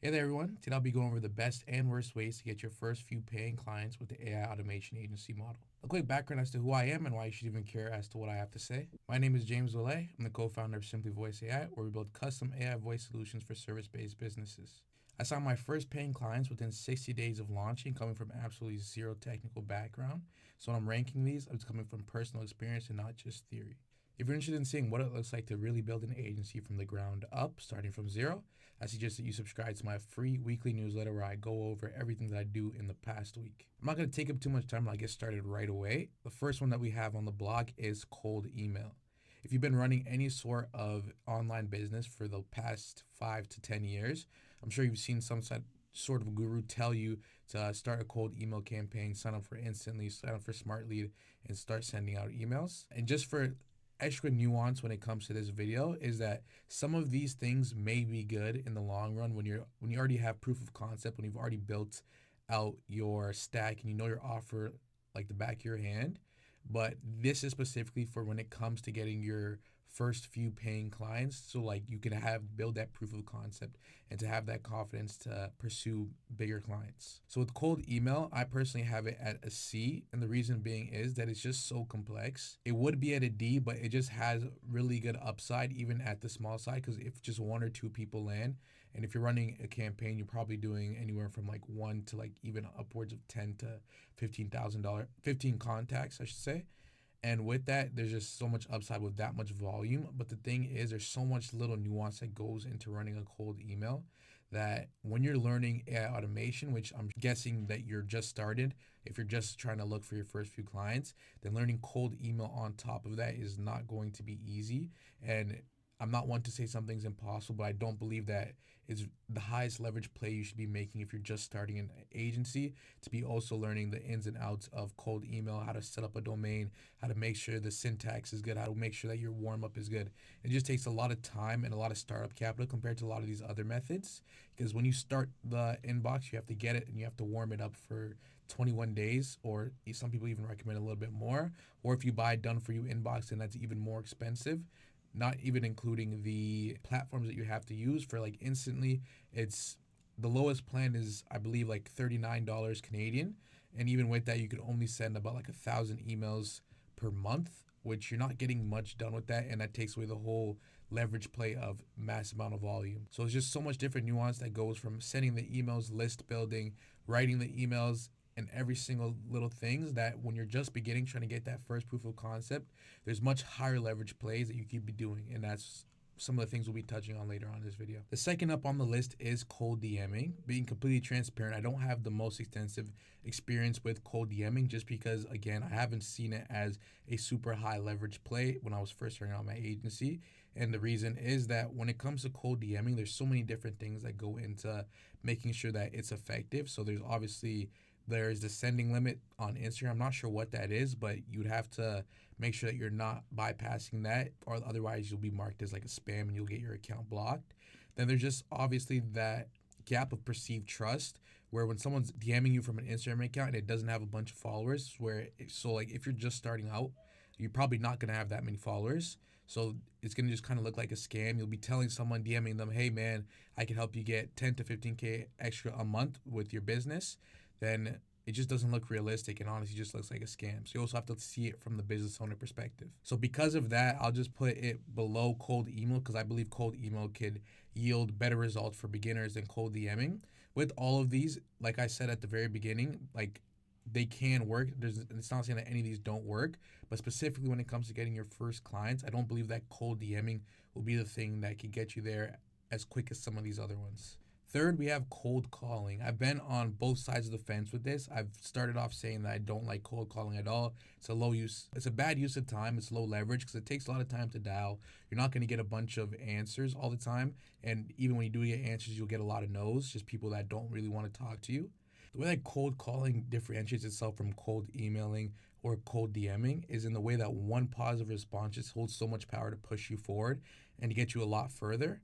Hey there, everyone. Today I'll be going over the best and worst ways to get your first few paying clients with the AI automation agency model. A quick background as to who I am and why you should even care as to what I have to say. My name is James Willay. I'm the co-founder of Simply Voice AI, where we build custom AI voice solutions for service-based businesses. I saw my first paying clients within 60 days of launching, coming from absolutely zero technical background. So when I'm ranking these, it's coming from personal experience and not just theory. If you're interested in seeing what it looks like to really build an agency from the ground up, starting from zero, I suggest that you subscribe to my free weekly newsletter where I go over everything that I do in the past week. I'm not going to take up too much time. I'll get started right away. The first one that we have on the blog is cold email. If you've been running any sort of online business for the past 5 to 10 years, I'm sure you've seen some sort of guru tell you to start a cold email campaign, sign up for Instantly, sign up for Smart Lead, and start sending out emails. And just for extra nuance when it comes to this video is that some of these things may be good in the long run when you already have proof of concept, when you've already built out your stack and you know your offer like the back of your hand. But this is specifically for when it comes to getting your first few paying clients. So like you can build that proof of concept and to have that confidence to pursue bigger clients. So with cold email, I personally have it at a C. And the reason being is that it's just so complex. It would be at a D, but it just has really good upside even at the small side. Because if just one or two people land, and if you're running a campaign, you're probably doing anywhere from like one to like even upwards of ten to $15,000, 15 contacts, I should say. And with that, there's just so much upside with that much volume. But the thing is, there's so much little nuance that goes into running a cold email that when you're learning AI automation, which I'm guessing that you're just started, if you're just trying to look for your first few clients, then learning cold email on top of that is not going to be easy. And I'm not one to say something's impossible, but I don't believe that is the highest leverage play you should be making if you're just starting an agency, to be also learning the ins and outs of cold email, how to set up a domain, how to make sure the syntax is good, how to make sure that your warm up is good. It just takes a lot of time and a lot of startup capital compared to a lot of these other methods. Because when you start the inbox, you have to get it and you have to warm it up for 21 days, or some people even recommend a little bit more. Or if you buy done for you inbox, then that's even more expensive, not even including the platforms that you have to use for like Instantly. It's the lowest plan is I believe like $39 Canadian, and even with that you could only send about like 1,000 emails per month, which you're not getting much done with that, and that takes away the whole leverage play of mass amount of volume. So it's just so much different nuance that goes from sending the emails, list building, writing the emails, and every single little things that when you're just beginning trying to get that first proof of concept, there's much higher leverage plays that you keep be doing, and that's some of the things we'll be touching on later on in this video. The second up on the list is cold DMing. Being completely transparent, I don't have the most extensive experience with cold DMing just because, again, I haven't seen it as a super high leverage play when I was first starting out my agency. And the reason is that when it comes to cold DMing, there's so many different things that go into making sure that it's effective. So there's the sending limit on Instagram. I'm not sure what that is, but you'd have to make sure that you're not bypassing that, or otherwise you'll be marked as like a spam and you'll get your account blocked. Then there's just obviously that gap of perceived trust where when someone's DMing you from an Instagram account and it doesn't have a bunch of followers, so like if you're just starting out, you're probably not gonna have that many followers. So it's gonna just kind of look like a scam. You'll be telling someone, DMing them, hey man, I can help you get 10 to 15K extra a month with your business. Then it just doesn't look realistic and honestly just looks like a scam. So you also have to see it from the business owner perspective. So because of that, I'll just put it below cold email because I believe cold email could yield better results for beginners than cold DMing. With all of these, like I said at the very beginning, like they can work. It's not saying that any of these don't work, but specifically when it comes to getting your first clients, I don't believe that cold DMing will be the thing that can get you there as quick as some of these other ones. Third, we have cold calling. I've been on both sides of the fence with this. I've started off saying that I don't like cold calling at all. It's a bad use of time. It's low leverage because it takes a lot of time to dial. You're not going to get a bunch of answers all the time. And even when you do get answers, you'll get a lot of no's, just people that don't really want to talk to you. The way that cold calling differentiates itself from cold emailing or cold DMing is in the way that one positive response just holds so much power to push you forward and to get you a lot further.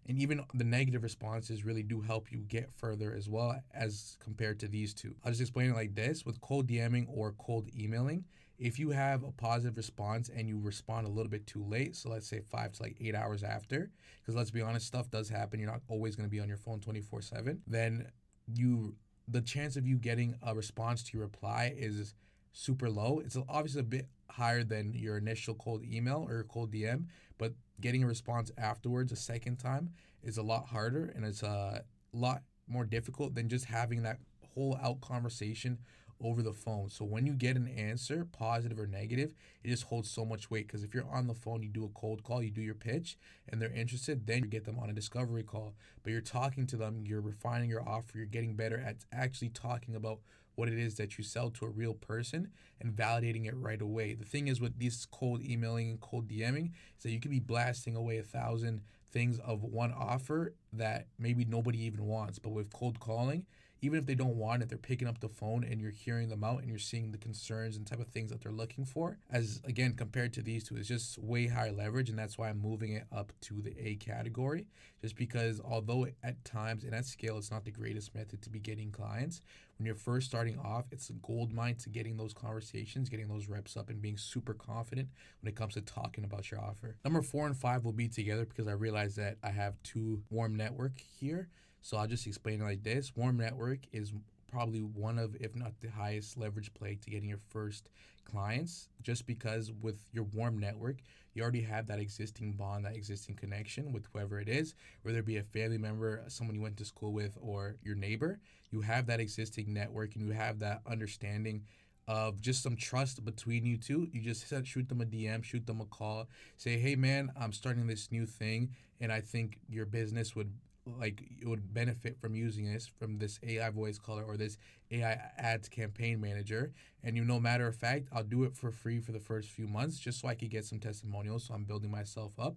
And even the negative responses really do help you get further as well as compared to these two. I'll just explain it like this. With cold DMing or cold emailing, If you have a positive response and you respond a little bit too late, so let's say 5 to 8 hours after, because let's be honest, stuff does happen. You're not always going to be on your phone 24/7. Then you, the chance of you getting a response to your reply is super low. It's obviously a bit higher than your initial cold email or cold DM, but getting a response afterwards a second time is a lot harder, and it's a lot more difficult than just having that whole out conversation over the phone. So when you get an answer, positive or negative, it just holds so much weight, because if you're on the phone, you do a cold call, you do your pitch, and they're interested, then you get them on a discovery call. But you're talking to them, you're refining your offer, you're getting better at actually talking about what it is that you sell to a real person and validating it right away. The thing is with this cold emailing and cold DMing is that you could be blasting away 1,000 things of one offer that maybe nobody even wants. But with cold calling, even if they don't want it, they're picking up the phone and you're hearing them out and you're seeing the concerns and type of things that they're looking for. As again, compared to these two, it's just way higher leverage, and that's why I'm moving it up to the A category. Just because although at times and at scale it's not the greatest method to be getting clients, when you're first starting off, it's a gold mine to getting those conversations, getting those reps up, and being super confident when it comes to talking about your offer. Number 4 and 5 will be together because I realize that I have two warm network here. So I'll just explain it like this. Warm network is probably one of, if not the highest leverage play to getting your first clients, just because with your warm network, you already have that existing bond, that existing connection with whoever it is, whether it be a family member, someone you went to school with, or your neighbor. You have that existing network and you have that understanding of just some trust between you two. You just shoot them a DM, shoot them a call, say, hey man, I'm starting this new thing and I think your business would it would benefit from using this AI voice caller or this AI ads campaign manager. And no matter of fact, I'll do it for free for the first few months just so I could get some testimonials. So I'm building myself up,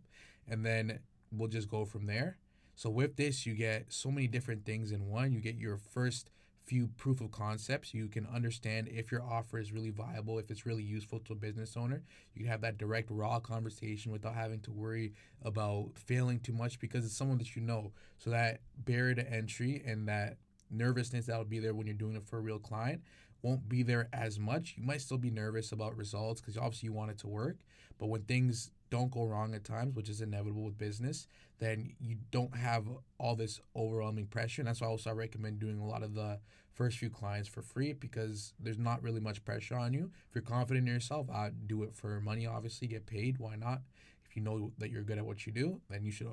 and then we'll just go from there. So with this, you get so many different things in one. You get your first few proof of concepts. You can understand if your offer is really viable, if it's really useful to a business owner. You can have that direct, raw conversation without having to worry about failing too much because it's someone that you know. So that barrier to entry and that nervousness that will be there when you're doing it for a real client won't be there as much. You might still be nervous about results because obviously you want it to work. But when things don't go wrong at times, which is inevitable with business, then you don't have all this overwhelming pressure. And that's why also I recommend doing a lot of the first few clients for free, because there's not really much pressure on you. If you're confident in yourself, I'd do it for money, obviously, get paid. Why not? If you know that you're good at what you do, then you should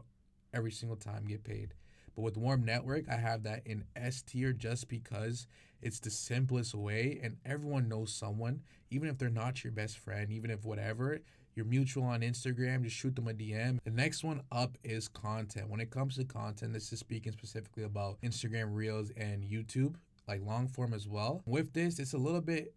every single time get paid. But with Warm Network, I have that in S tier just because it's the simplest way and everyone knows someone, even if they're not your best friend, even if whatever, you're mutual on Instagram, just shoot them a DM. The next one up is content. When it comes to content, this is speaking specifically about Instagram Reels and YouTube, like long form as well. With this, it's a little bit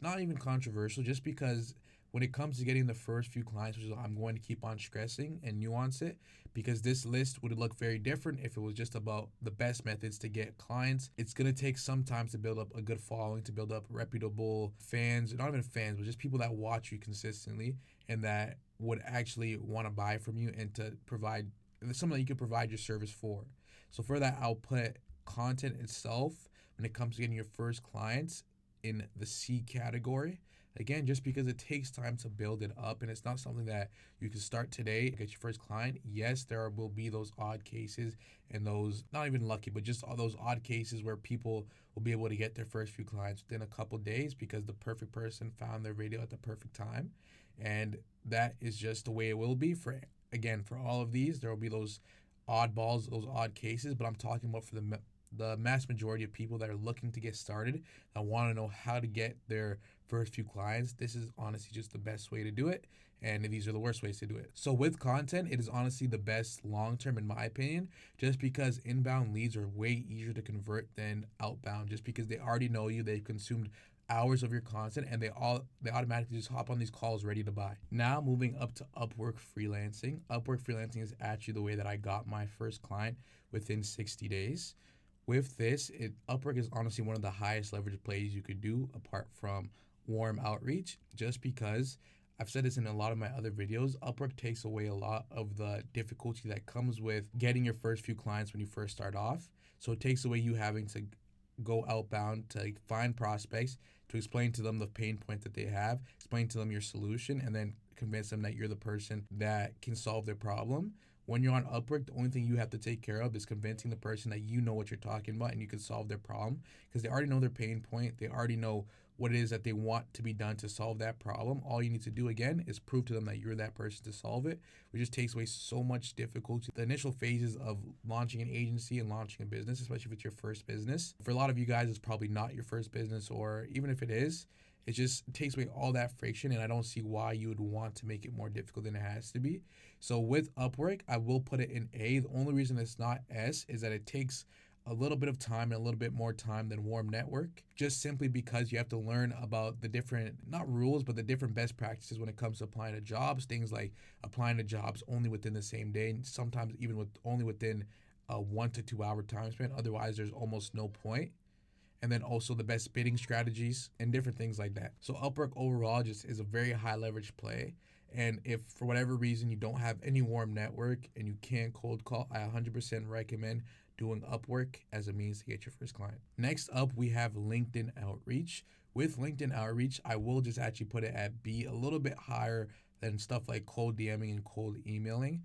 not even controversial, just because when it comes to getting the first few clients, which is I'm going to keep on stressing and nuance it, because this list would look very different if it was just about the best methods to get clients. It's going to take some time to build up a good following, to build up reputable fans, not even fans, but just people that watch you consistently and that would actually want to buy from you and to provide something that you can provide your service for. So for that, I'll put content itself when it comes to getting your first clients in the C category. Again, just because it takes time to build it up and it's not something that you can start today, get your first client. Yes, there will be those odd cases and those, not even lucky, but just all those odd cases where people will be able to get their first few clients within a couple days because the perfect person found their video at the perfect time. And that is just the way it will be for all of these. There will be those oddballs, those odd cases, but I'm talking about for the mass majority of people that are looking to get started, that want to know how to get their first few clients. This is honestly just the best way to do it, and these are the worst ways to do it. So with content, it is honestly the best long-term in my opinion, just because inbound leads are way easier to convert than outbound, just because they already know you, they've consumed hours of your content, and they automatically just hop on these calls ready to buy. Now moving up to Upwork freelancing. Upwork freelancing is actually the way that I got my first client within 60 days. With this, Upwork is honestly one of the highest leverage plays you could do apart from warm outreach, just because I've said this in a lot of my other videos. Upwork takes away a lot of the difficulty that comes with getting your first few clients when you first start off. So it takes away you having to go outbound to find prospects, to explain to them the pain point that they have, explain to them your solution, and then convince them that you're the person that can solve their problem. When you're on Upwork, the only thing you have to take care of is convincing the person that you know what you're talking about and you can solve their problem, because they already know their pain point. They already know what it is that they want to be done to solve that problem. All you need to do again is prove to them that you're that person to solve it, which just takes away so much difficulty. The initial phases of launching an agency and launching a business, especially if it's your first business, for a lot of you guys, it's probably not your first business, or even if it is, it just takes away all that friction, and I don't see why you would want to make it more difficult than it has to be. So with Upwork, I will put it in A. The only reason it's not S is that it takes a little bit of time and a little bit more time than Warm Network, just simply because you have to learn about the different, not rules, but the different best practices when it comes to applying to jobs. Things like applying to jobs only within the same day, and sometimes even with only within a 1 to 2 hour time span. Otherwise, there's almost no point. And then also the best bidding strategies and different things like that. So Upwork overall just is a very high leverage play. And if for whatever reason you don't have any warm network and you can't cold call, I 100% recommend doing Upwork as a means to get your first client. Next up, we have LinkedIn Outreach. With LinkedIn Outreach, I will just actually put it at B, a little bit higher than stuff like cold DMing and cold emailing,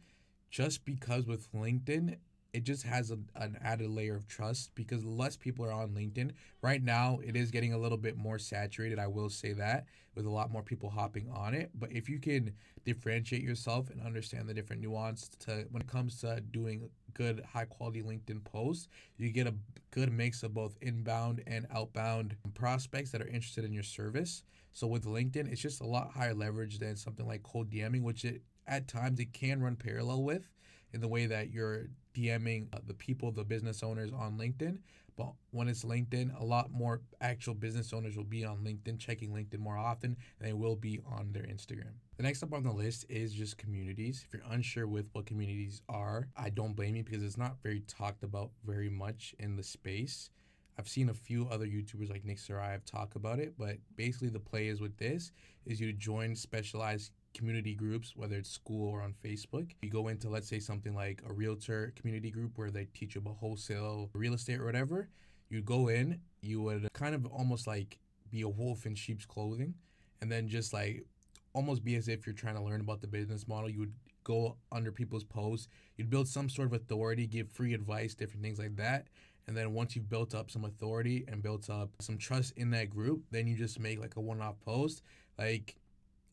just because with LinkedIn, it just has an added layer of trust because less people are on LinkedIn. Right now, it is getting a little bit more saturated, I will say that, with a lot more people hopping on it. But if you can differentiate yourself and understand the different nuance to when it comes to doing good, high quality LinkedIn posts, you get a good mix of both inbound and outbound prospects that are interested in your service. So with LinkedIn, it's just a lot higher leverage than something like cold DMing, which it at times it can run parallel with in the way that you're DMing the people, the business owners on LinkedIn. But when it's LinkedIn, a lot more actual business owners will be on LinkedIn, checking LinkedIn more often than they will be on their Instagram. The next up on the list is just communities. If you're unsure with what communities are, I don't blame you because it's not very talked about very much in the space. I've seen a few other YouTubers like Nick Sarai talk about it, but basically the play is with this is you join specialized community groups, whether it's school or on Facebook. You go into, let's say, something like a realtor community group where they teach you about wholesale real estate or whatever. You go in, you would kind of almost like be a wolf in sheep's clothing, and then just like almost be as if you're trying to learn about the business model. You would go under people's posts, you'd build some sort of authority, give free advice, different things like that. And then once you've built up some authority and built up some trust in that group, then you just make like a one-off post like,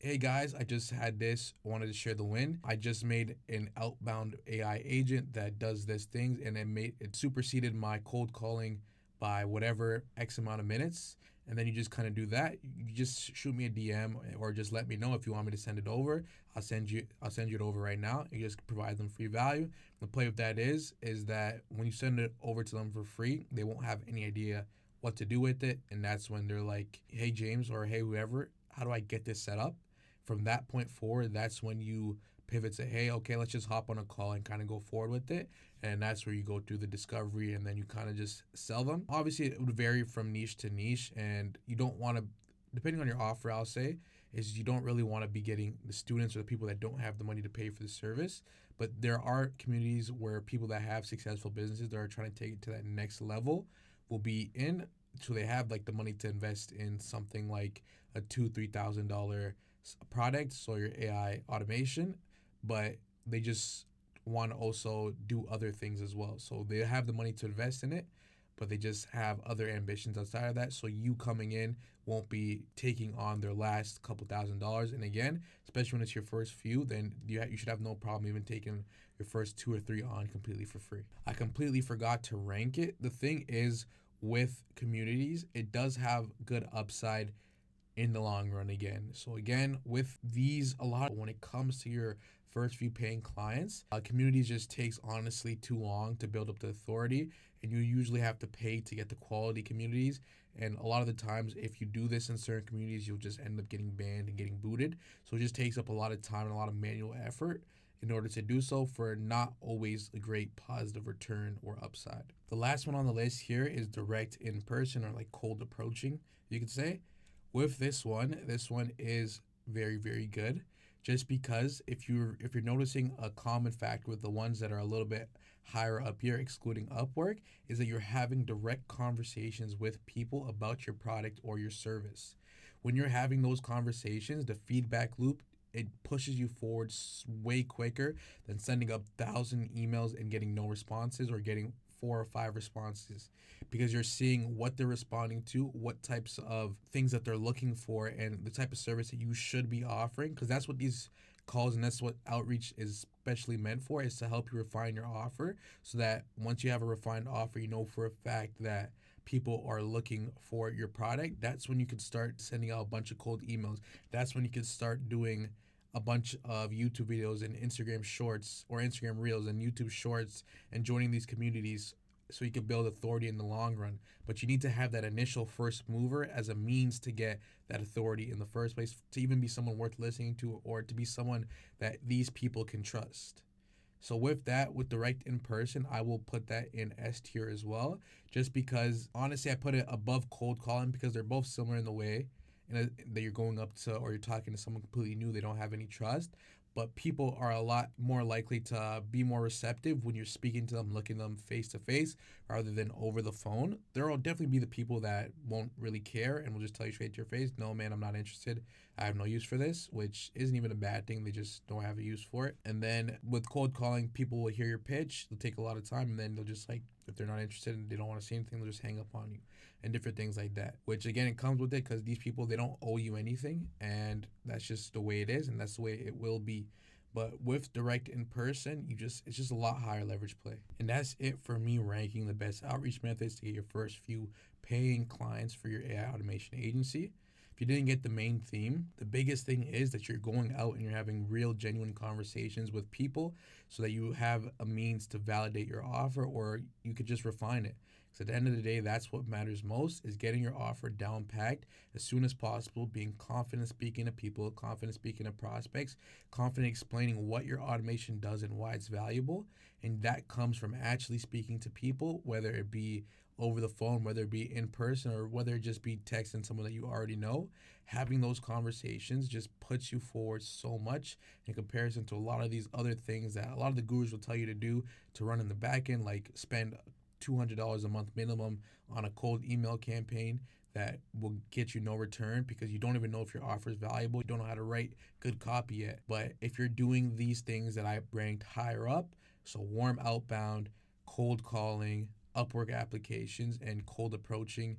hey guys, I just had this, wanted to share the win. I just made an outbound AI agent that does this things, and it superseded my cold calling by whatever X amount of minutes. And then you just kind of do that. You just shoot me a DM or just let me know if you want me to send it over. I'll send you it over right now. You just provide them free value. The play with that is that when you send it over to them for free, they won't have any idea what to do with it. And that's when they're like, hey James, or hey whoever, how do I get this set up? From that point forward, that's when you pivot to, hey, okay, let's just hop on a call and kind of go forward with it. And that's where you go through the discovery and then you kind of just sell them. Obviously, it would vary from niche to niche, and you don't want to, depending on your offer, I'll say, is you don't really want to be getting the students or the people that don't have the money to pay for the service. But there are communities where people that have successful businesses that are trying to take it to that next level will be in, so they have like the money to invest in something like a $2,000-$3,000 product, so your AI automation, but they just want to also do other things as well. So they have the money to invest in it, but they just have other ambitions outside of that. So you coming in won't be taking on their last couple $1,000s. And again, especially when it's your first few, then you should have no problem even taking your first 2 or 3 on completely for free. I completely forgot to rank it. The thing is, with communities, it does have good upside in the long run again. So again, with these, a lot when it comes to your first few paying clients, communities just takes honestly too long to build up the authority, and you usually have to pay to get the quality communities. And a lot of the times, if you do this in certain communities, you'll just end up getting banned and getting booted. So it just takes up a lot of time and a lot of manual effort in order to do so, for not always a great positive return or upside. The last one on the list here is direct in person, or like cold approaching, you could say. With this one is very, very good, just because if you're noticing a common factor with the ones that are a little bit higher up here, excluding Upwork, is that you're having direct conversations with people about your product or your service. When you're having those conversations, the feedback loop, it pushes you forward way quicker than sending up 1,000 emails and getting no responses, or getting 4 or 5 responses, because you're seeing what they're responding to, what types of things that they're looking for, and the type of service that you should be offering. Because that's what these calls and that's what outreach is especially meant for, is to help you refine your offer, so that once you have a refined offer, you know for a fact that people are looking for your product. That's when you can start sending out a bunch of cold emails. That's when you can start doing a bunch of YouTube videos and Instagram shorts, or Instagram reels and YouTube shorts, and joining these communities, so you can build authority in the long run. But you need to have that initial first mover as a means to get that authority in the first place, to even be someone worth listening to, or to be someone that these people can trust. So with that, with direct in person, I will put that in S tier as well. Just because honestly, I put it above cold calling, because they're both similar in the way, that you're going up to, or you're talking to someone completely new, they don't have any trust. But people are a lot more likely to be more receptive when you're speaking to them, looking them face to face, rather than over the phone. There will definitely be the people that won't really care and will just tell you straight to your face, no, man, I'm not interested. I have no use for this, which isn't even a bad thing. They just don't have a use for it. And then with cold calling, people will hear your pitch, they'll take a lot of time, and then they'll just, like, if they're not interested and they don't want to see anything, they'll just hang up on you, and different things like that. Which again, it comes with it, because these people, they don't owe you anything, and that's just the way it is, and that's the way it will be. But with direct in person, it's just a lot higher leverage play. And that's it for me ranking the best outreach methods to get your first few paying clients for your AI automation agency. If you didn't get the main theme, the biggest thing is that you're going out and you're having real, genuine conversations with people, so that you have a means to validate your offer, or you could just refine it. Because at the end of the day, that's what matters most, is getting your offer down packed as soon as possible, being confident speaking to people, confident speaking to prospects, confident explaining what your automation does and why it's valuable. And that comes from actually speaking to people, whether it be over the phone, whether it be in person, or whether it just be texting someone that you already know. Having those conversations just puts you forward so much in comparison to a lot of these other things that a lot of the gurus will tell you to do to run in the back end, like spend $200 a month minimum on a cold email campaign that will get you no return, because you don't even know if your offer is valuable. You don't know how to write good copy yet. But if you're doing these things that I ranked higher up, so warm outbound, cold calling, Upwork applications, and cold approaching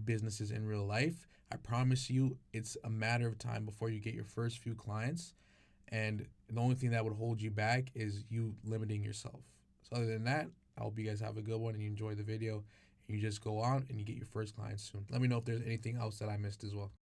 businesses in real life, I promise you it's a matter of time before you get your first few clients. And the only thing that would hold you back is you limiting yourself. So other than that, I hope you guys have a good one and you enjoy the video. And you just go on and you get your first clients soon. Let me know if there's anything else that I missed as well.